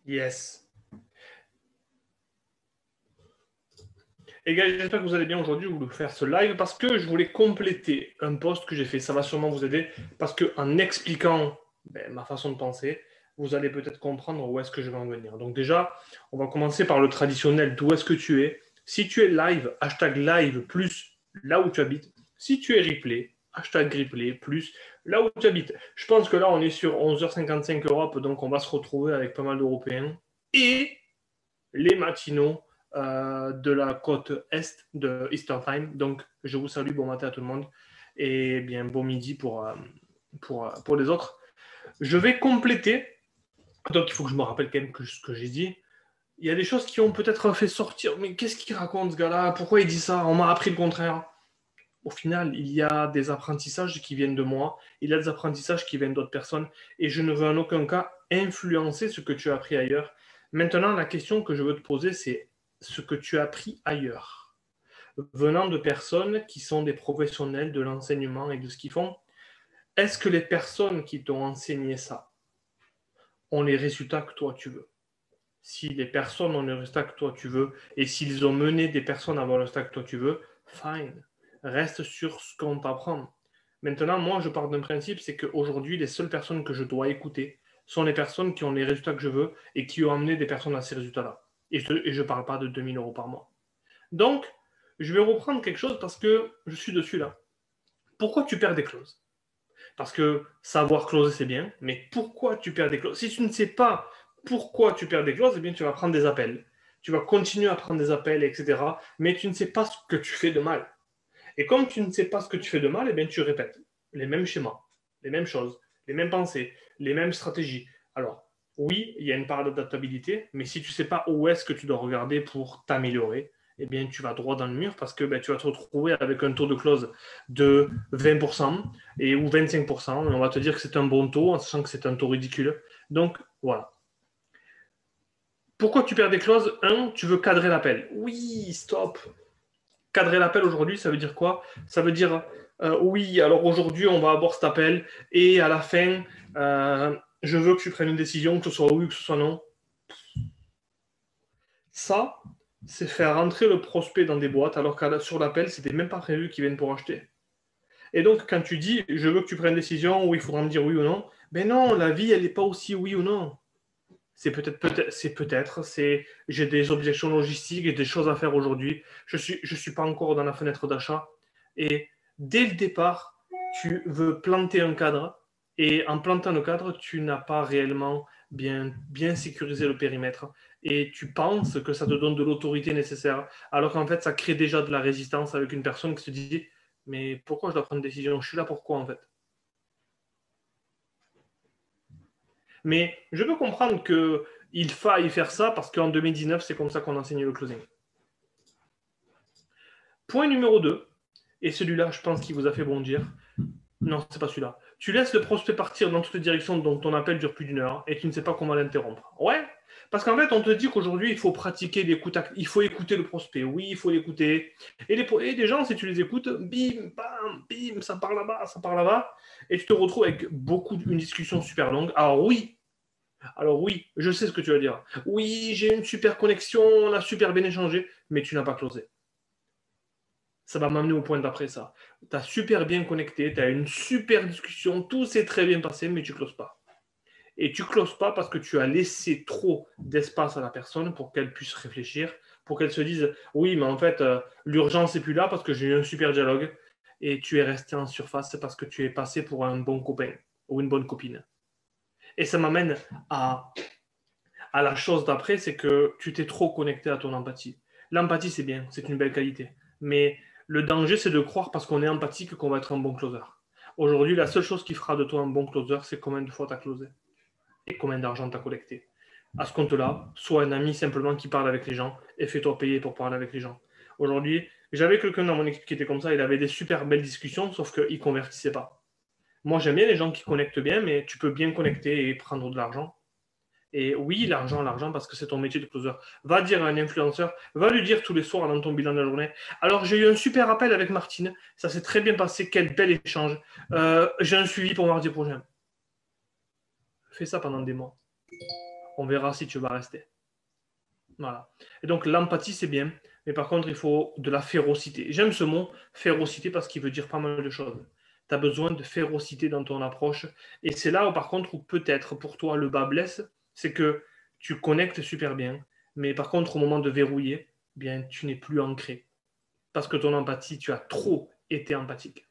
Yes. Et gars, j'espère que vous allez bien aujourd'hui. Je voulais faire ce live parce que je voulais compléter un post que j'ai fait. Ça va sûrement vous aider parce qu'en expliquant ma façon de penser, vous allez peut-être comprendre où est-ce que je vais en venir. Donc déjà, on va commencer par le traditionnel. D'où est-ce que tu es? Si tu es live, hashtag live plus là où tu habites. Si tu es replay, hashtag replay plus là où tu habites. Je pense que là, on est sur 11h55 Europe, donc on va se retrouver avec pas mal d'Européens. Et les matinaux de la côte est de Eastern Time. Donc, je vous salue, bon matin à tout le monde et bien bon midi pour les autres. Je vais compléter. Donc, il faut que je me rappelle quand même que ce que j'ai dit. Il y a des choses qui ont peut-être fait sortir. Mais qu'est-ce qu'il raconte, ce gars-là? Pourquoi il dit ça? On m'a appris le contraire. Au final, il y a des apprentissages qui viennent de moi, il y a des apprentissages qui viennent d'autres personnes, et je ne veux en aucun cas influencer ce que tu as appris ailleurs. Maintenant, la question que je veux te poser, c'est ce que tu as appris ailleurs, venant de personnes qui sont des professionnels de l'enseignement et de ce qu'ils font. Est-ce que les personnes qui t'ont enseigné ça ont les résultats que toi tu veux? Si les personnes ont les résultats que toi tu veux, et s'ils ont mené des personnes à avoir le résultat que toi tu veux, fine. Reste sur ce qu'on t'apprend. Maintenant, moi, je pars d'un principe, c'est qu'aujourd'hui, les seules personnes que je dois écouter sont les personnes qui ont les résultats que je veux et qui ont amené des personnes à ces résultats-là. Et je ne parle pas de 2000 euros par mois. Donc, je vais reprendre quelque chose parce que je suis dessus là. Pourquoi tu perds des clauses? Parce que savoir closer, c'est bien, mais pourquoi tu perds des clauses? Si tu ne sais pas pourquoi tu perds des clauses, eh bien, tu vas prendre des appels. Tu vas continuer à prendre des appels, etc. Mais tu ne sais pas ce que tu fais de mal. Et comme tu ne sais pas ce que tu fais de mal, eh bien, tu répètes les mêmes schémas, les mêmes choses, les mêmes pensées, les mêmes stratégies. Alors, oui, il y a une part d'adaptabilité, mais si tu ne sais pas où est-ce que tu dois regarder pour t'améliorer, eh bien, tu vas droit dans le mur parce que tu vas te retrouver avec un taux de close de 20% ou 25%. Et on va te dire que c'est un bon taux, en sachant que c'est un taux ridicule. Donc, voilà. Pourquoi tu perds des clauses? Un, tu veux cadrer l'appel. Oui, stop. Cadrer l'appel aujourd'hui, ça veut dire quoi? Ça veut dire, oui, alors aujourd'hui, on va avoir cet appel et à la fin, je veux que tu prennes une décision, que ce soit oui ou que ce soit non. Ça, c'est faire rentrer le prospect dans des boîtes alors que sur l'appel, c'était même pas prévu qu'ils viennent pour acheter. Et donc, quand tu dis, je veux que tu prennes une décision où il faudra me dire oui ou non, ben non, la vie, elle n'est pas aussi oui ou non. C'est j'ai des objections logistiques et des choses à faire aujourd'hui. Je suis pas encore dans la fenêtre d'achat. Et dès le départ, tu veux planter un cadre. Et en plantant le cadre, tu n'as pas réellement bien sécurisé le périmètre. Et tu penses que ça te donne de l'autorité nécessaire. Alors qu'en fait, ça crée déjà de la résistance avec une personne qui se dit, mais pourquoi je dois prendre une décision? Je suis là pourquoi en fait? Mais je peux comprendre qu'il faille faire ça parce qu'en 2019, c'est comme ça qu'on enseigne le closing. Point numéro 2, et celui-là, je pense qu'il vous a fait bondir. Non, c'est pas celui-là. Tu laisses le prospect partir dans toutes les directions dont ton appel dure plus d'une heure et tu ne sais pas comment l'interrompre. Ouais, parce qu'en fait, on te dit qu'aujourd'hui, il faut pratiquer l'écoute active. Il faut écouter le prospect. Oui, il faut l'écouter. Et les gens, si tu les écoutes, bim, bam, bim, ça part là-bas, ça part là-bas. Et tu te retrouves avec une discussion super longue. Alors oui, je sais ce que tu vas dire. Oui, j'ai une super connexion, on a super bien échangé, mais tu n'as pas closé. Ça va m'amener au point d'après ça. Tu as super bien connecté, tu as une super discussion, tout s'est très bien passé, mais tu ne closes pas. Et tu ne closes pas parce que tu as laissé trop d'espace à la personne pour qu'elle puisse réfléchir, pour qu'elle se dise oui, mais en fait, l'urgence n'est plus là parce que j'ai eu un super dialogue et tu es resté en surface parce que tu es passé pour un bon copain ou une bonne copine. Et ça m'amène à la chose d'après, c'est que tu t'es trop connecté à ton empathie. L'empathie, c'est bien, c'est une belle qualité. Mais le danger, c'est de croire parce qu'on est empathique qu'on va être un bon closer. Aujourd'hui, la seule chose qui fera de toi un bon closer, c'est combien de fois tu as closé et combien d'argent tu as collecté. À ce compte-là, sois un ami simplement qui parle avec les gens et fais-toi payer pour parler avec les gens. Aujourd'hui, j'avais quelqu'un dans mon équipe qui était comme ça, il avait des super belles discussions, sauf qu'il ne convertissait pas. Moi, j'aime bien les gens qui connectent bien, mais tu peux bien connecter et prendre de l'argent. Et oui, l'argent, parce que c'est ton métier de closer. Va dire à un influenceur, va lui dire tous les soirs dans ton bilan de la journée. Alors, j'ai eu un super appel avec Martine. Ça s'est très bien passé. Quel bel échange. J'ai un suivi pour mardi prochain. Fais ça pendant des mois. On verra si tu vas rester. Voilà. Et donc l'empathie, c'est bien, mais par contre, il faut de la férocité. J'aime ce mot, férocité, parce qu'il veut dire pas mal de choses. Tu as besoin de férocité dans ton approche. Et c'est là où, par contre, où peut-être pour toi, le bas blesse, c'est que tu connectes super bien, mais par contre, au moment de verrouiller, eh bien, tu n'es plus ancré. Parce que ton empathie, tu as trop été empathique.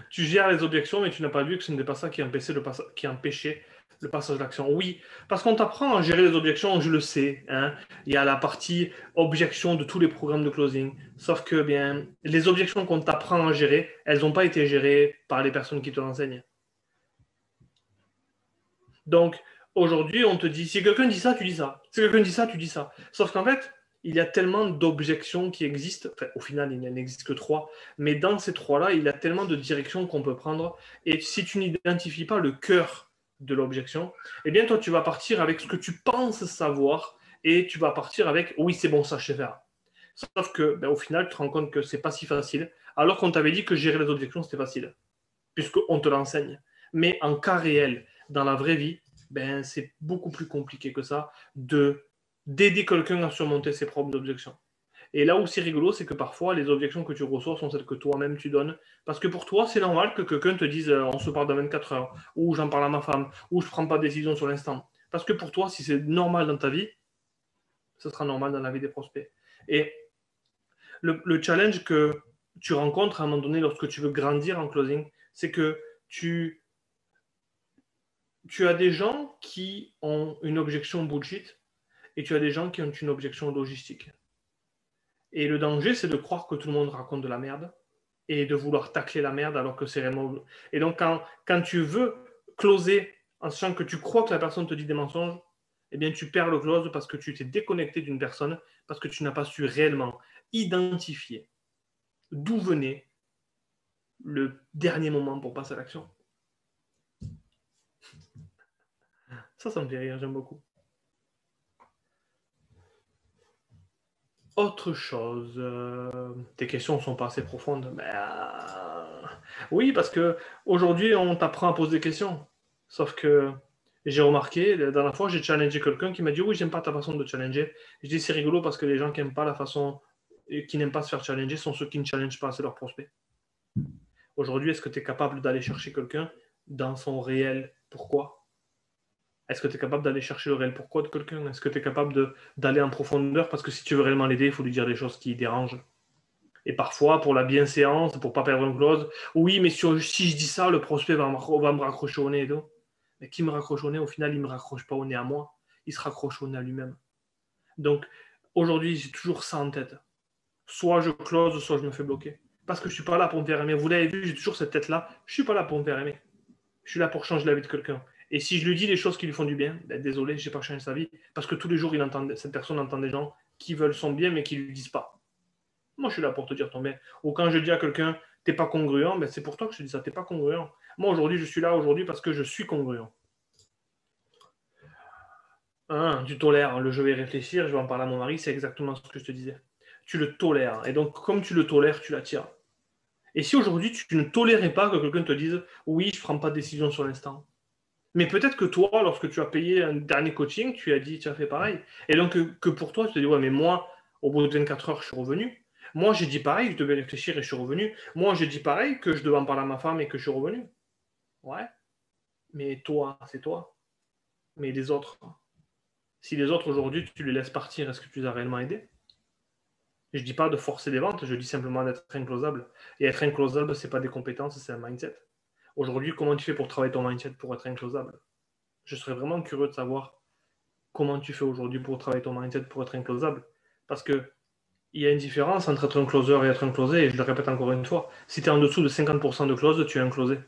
Tu gères les objections, mais tu n'as pas vu que ce n'était pas ça qui empêchait le passage d'action. Oui, parce qu'on t'apprend à gérer les objections, je le sais. Hein. Il y a la partie objection de tous les programmes de closing. Sauf que bien, les objections qu'on t'apprend à gérer, elles n'ont pas été gérées par les personnes qui te l'enseignent. Donc, aujourd'hui, on te dit, si quelqu'un dit ça, tu dis ça. Si quelqu'un dit ça, tu dis ça. Sauf qu'en fait, il y a tellement d'objections qui existent. Enfin, au final, il n'existe que trois. Mais dans ces trois-là, il y a tellement de directions qu'on peut prendre. Et si tu n'identifies pas le cœur de l'objection, eh bien, toi, tu vas partir avec ce que tu penses savoir. Et tu vas partir avec, oui, c'est bon, ça, je sais faire. Sauf que, ben, au final, tu te rends compte que c'est pas si facile. Alors qu'on t'avait dit que gérer les objections, c'était facile. Puisqu'on te l'enseigne. Mais en cas réel, dans la vraie vie, ben, c'est beaucoup plus compliqué que ça d'aider quelqu'un à surmonter ses propres objections. Et là où c'est rigolo, c'est que parfois, les objections que tu reçois sont celles que toi-même tu donnes. Parce que pour toi, c'est normal que quelqu'un te dise on se parle dans 24 heures, ou j'en parle à ma femme, ou je ne prends pas de décision sur l'instant. Parce que pour toi, si c'est normal dans ta vie, ce sera normal dans la vie des prospects. Et le challenge que tu rencontres à un moment donné lorsque tu veux grandir en closing, c'est que tu as des gens qui ont une objection bullshit et tu as des gens qui ont une objection logistique. Et le danger, c'est de croire que tout le monde raconte de la merde et de vouloir tacler la merde alors que c'est réellement... Et donc, quand tu veux closer en sachant que tu crois que la personne te dit des mensonges, eh bien, tu perds le close parce que tu t'es déconnecté d'une personne, parce que tu n'as pas su réellement identifier d'où venait le dernier moment pour passer à l'action. Ça me fait rire, j'aime beaucoup. Autre chose, tes questions ne sont pas assez profondes. Oui, parce que aujourd'hui, on t'apprend à poser des questions. Sauf que j'ai remarqué, la dernière fois, j'ai challengé quelqu'un qui m'a dit oui, j'aime pas ta façon de challenger. Je dis c'est rigolo parce que les gens qui n'aiment pas la façon, qui n'aiment pas se faire challenger sont ceux qui ne challengent pas assez leurs prospects. Aujourd'hui, est-ce que tu es capable d'aller chercher quelqu'un dans son réel pourquoi? Est-ce que tu es capable d'aller chercher le réel pourquoi de quelqu'un? Est-ce que tu es capable d'aller en profondeur? Parce que si tu veux réellement l'aider, il faut lui dire des choses qui dérangent. Et parfois, pour la bienséance, pour ne pas perdre une clause, oui, mais si je dis ça, le prospect va me raccrocher au nez. Mais qui me raccroche au nez? Au final, il ne me raccroche pas au nez à moi. Il se raccroche au nez à lui-même. Donc, aujourd'hui, j'ai toujours ça en tête. Soit je close, soit je me fais bloquer. Parce que je ne suis pas là pour me faire aimer. Vous l'avez vu, j'ai toujours cette tête-là. Je ne suis pas là pour me faire aimer. Je suis là pour changer la vie de quelqu'un. Et si je lui dis des choses qui lui font du bien, ben désolé, je n'ai pas changé sa vie. Parce que tous les jours, cette personne entend des gens qui veulent son bien, mais qui ne lui disent pas. Moi, je suis là pour te dire ton bien. Ou quand je dis à quelqu'un, t'es pas congruent, ben c'est pour toi que je te dis ça, t'es pas congruent. Moi, aujourd'hui, je suis là aujourd'hui parce que je suis congruent. Tu tolères, je vais réfléchir, je vais en parler à mon mari, c'est exactement ce que je te disais. Tu le tolères. Et donc, comme tu le tolères, tu l'attires. Et si aujourd'hui, tu ne tolérais pas que quelqu'un te dise, oui, je ne prends pas de décision sur l'instant. Mais peut-être que toi, lorsque tu as payé un dernier coaching, tu as dit, tu as fait pareil. Et donc, que pour toi, tu te dis, ouais, mais moi, au bout de 24 heures, je suis revenu. Moi, j'ai dit pareil, je devais réfléchir et je suis revenu. Moi, j'ai dit pareil, que je devais en parler à ma femme et que je suis revenu. Ouais. Mais toi, c'est toi. Mais les autres, si les autres aujourd'hui, tu les laisses partir, est-ce que tu les as réellement aidés? Je ne dis pas de forcer des ventes, je dis simplement d'être inclosable. Et être inclosable, ce n'est pas des compétences, c'est un mindset. Aujourd'hui, comment tu fais pour travailler ton mindset pour être inclosable? Je serais vraiment curieux de savoir comment tu fais aujourd'hui pour travailler ton mindset pour être inclosable. Parce que il y a une différence entre être un closer et être un closé, et je le répète encore une fois. Si tu es en dessous de 50% de close, tu es un closé.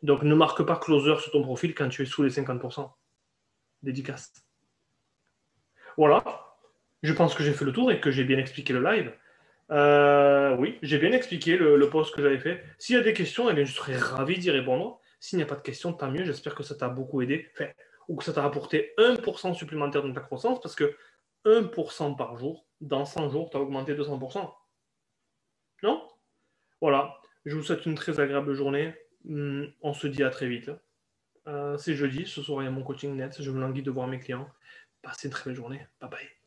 Donc ne marque pas closer sur ton profil quand tu es sous les 50%. Dédicace. Voilà. Je pense que j'ai fait le tour et que j'ai bien expliqué le live. Oui, j'ai bien expliqué le post que j'avais fait. S'il y a des questions, eh bien, je serais ravi d'y répondre. S'il n'y a pas de questions, tant mieux. J'espère que ça t'a beaucoup aidé. Enfin, ou que ça t'a apporté 1% supplémentaire dans ta croissance parce que 1% par jour, dans 100 jours, tu as augmenté 200%. Non? Voilà. Je vous souhaite une très agréable journée. On se dit à très vite. C'est jeudi, ce soir il y a mon coaching net. Je me languis de voir mes clients. Passez une très belle journée. Bye bye.